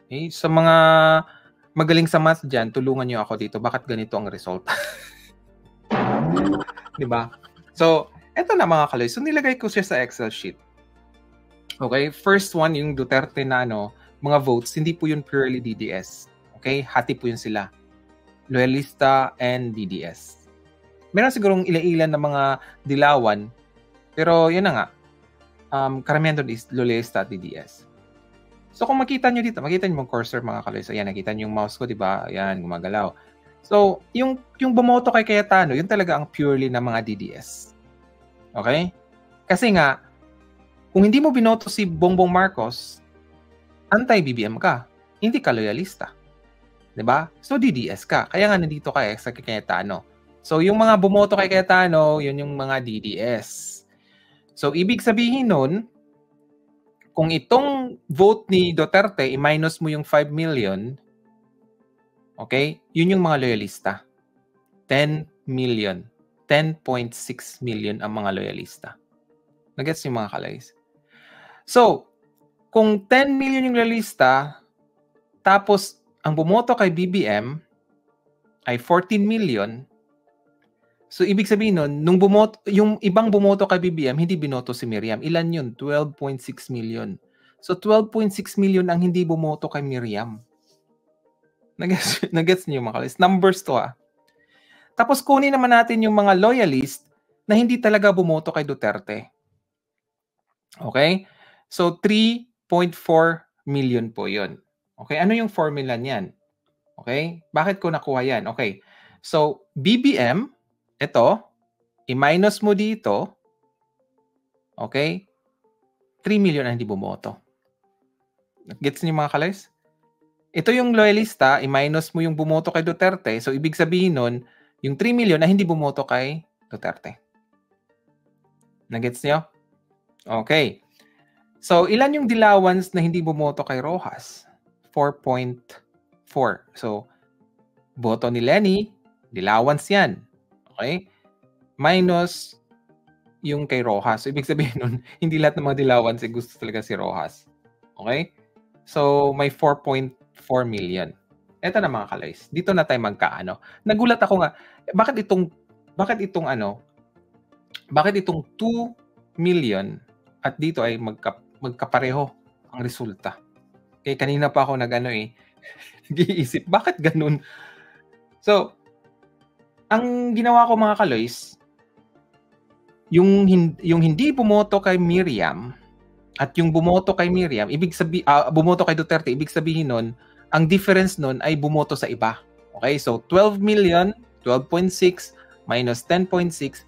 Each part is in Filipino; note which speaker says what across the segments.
Speaker 1: Okay? Sa mga magaling sa math dyan, tulungan nyo ako dito. Bakit ganito ang result? Diba? So, eto na mga kaloy. So, nilagay ko siya sa Excel sheet. Okay? First one, yung Duterte na mga votes, hindi po yun purely DDS. Okay? Hati po yun sila. Loyalista and DDS. Meron sigurong ilan-ilan na mga dilawan, pero yun na nga. Karamihan doon is loyalista at DDS. So kung makita nyo dito, makita nyo yung cursor mga kaloy. So yan, nakita nyo yung mouse ko, di ba? Ayan, gumagalaw. So, yung bumoto kay Cayetano, yun talaga ang purely na mga DDS. Okay? Kasi nga, kung hindi mo binoto si Bongbong Marcos, anti-BBM ka. Hindi ka loyalista. Diba? So, DDS ka. Kaya nga nandito ka sa Cayetano. So, yung mga bumoto kay Cayetano, yun yung mga DDS. So, ibig sabihin nun, kung itong vote ni Duterte, i-minus mo yung 5 million, okay? Yun yung mga loyalista. 10 million. 10.6 million ang mga loyalista. Nagets yung mga kalays? So, kung 10 million yung loyalista, tapos ang bumoto kay BBM ay 14 million, so ibig sabihin nun, yung ibang bumoto kay BBM, hindi binoto si Miriam. Ilan yun? 12.6 million. So 12.6 million ang hindi bumoto kay Miriam. Nagets niyo mga kalays? Numbers to Tapos kunin naman natin yung mga loyalist na hindi talaga bumoto kay Duterte. Okay? So 3.4 million po yun. Okay? Ano yung formula niyan? Okay? Bakit ko nakuha yan? Okay. So BBM, ito, i-minus mo dito, okay? 3 million ang hindi bumoto. Gets niyo mga kalays? Ito yung loyalista, i-minus mo yung bumoto kay Duterte. So, ibig sabihin nun, yung 3 million na hindi bumoto kay Duterte. Nagets niyo? Okay. So, ilan yung dilawans na hindi bumoto kay Rojas? 4.4. So, boto ni Lenny, dilawans yan. Okay? Minus yung kay Rojas. So, ibig sabihin nun, hindi lahat ng mga dilawans gusto talaga si Rojas. Okay? So, may 4.4 million. Ito na mga kalays. Dito na tayo magkaano. Nagulat ako nga, bakit itong 2 million at dito ay magkapareho ang resulta. Okay, kanina pa ako nag-iisip, bakit ganun? So, ang ginawa ko mga kaloys, yung hindi bumoto kay Miriam at yung bumoto kay Miriam, bumoto kay Duterte, ibig sabihin nun, ang difference nun ay bumoto sa iba. Okay? So 12 million, 12.6 minus 10.6,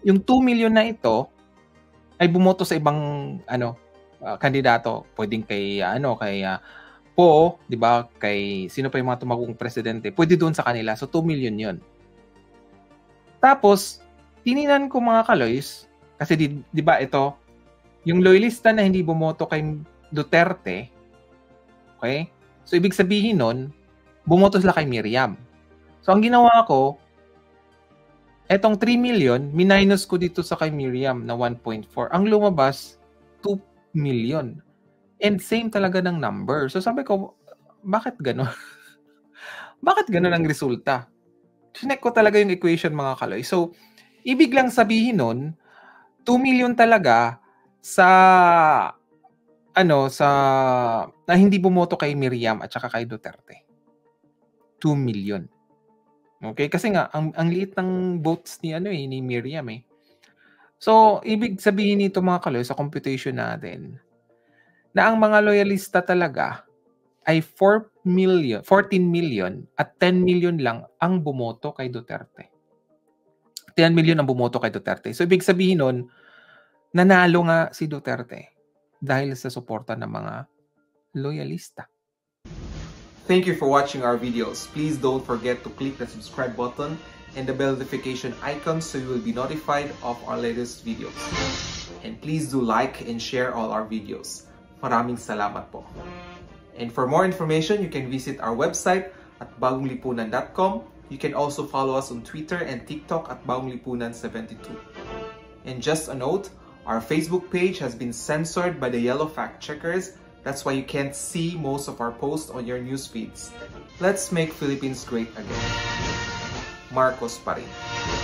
Speaker 1: yung 2 million na ito ay bumoto sa ibang kandidato. Pwedeng kay Po, 'di ba? Kay sino pa yung mga tumakbong presidente? Pwede doon sa kanila. So 2 million 'yon. Tapos tininan ko mga kaloys, kasi di ba ito, yung loyalista na hindi bumoto kay Duterte, okay? So, ibig sabihin nun, bumoto sila kay Miriam. So, ang ginawa ko, etong 3 million, minus ko dito sa kay Miriam na 1.4. Ang lumabas, 2 million. And same talaga ng number. So, sabi ko, bakit gano'n? Bakit gano'n ang resulta? Sinek ko talaga yung equation mga kaloy. So, ibig lang sabihin nun, 2 million talaga na hindi bumoto kay Miriam at saka kay Duterte. 2 million. Okay? Kasi nga, ang liit ng votes ni Miriam eh. So, ibig sabihin nito mga kaloy sa computation natin, na ang mga loyalista talaga ay 14 million at 10 million lang ang bumoto kay Duterte. 10 million ang bumoto kay Duterte. So, ibig sabihin nun, nanalo nga si Duterte dahil sa suporta ng mga loyalista. Thank you for watching our videos. Please don't forget to click the subscribe button and the bell notification icon so you will be notified of our latest videos. And please do like and share all our videos. Maraming salamat po. And for more information, you can visit our website at bagonglipunan.com. You can also follow us on Twitter and TikTok at bagonglipunan72. And just a note, our Facebook page has been censored by the Yellow Fact Checkers. That's why you can't see most of our posts on your news feeds. Let's make Philippines great again. Marcos pa rin.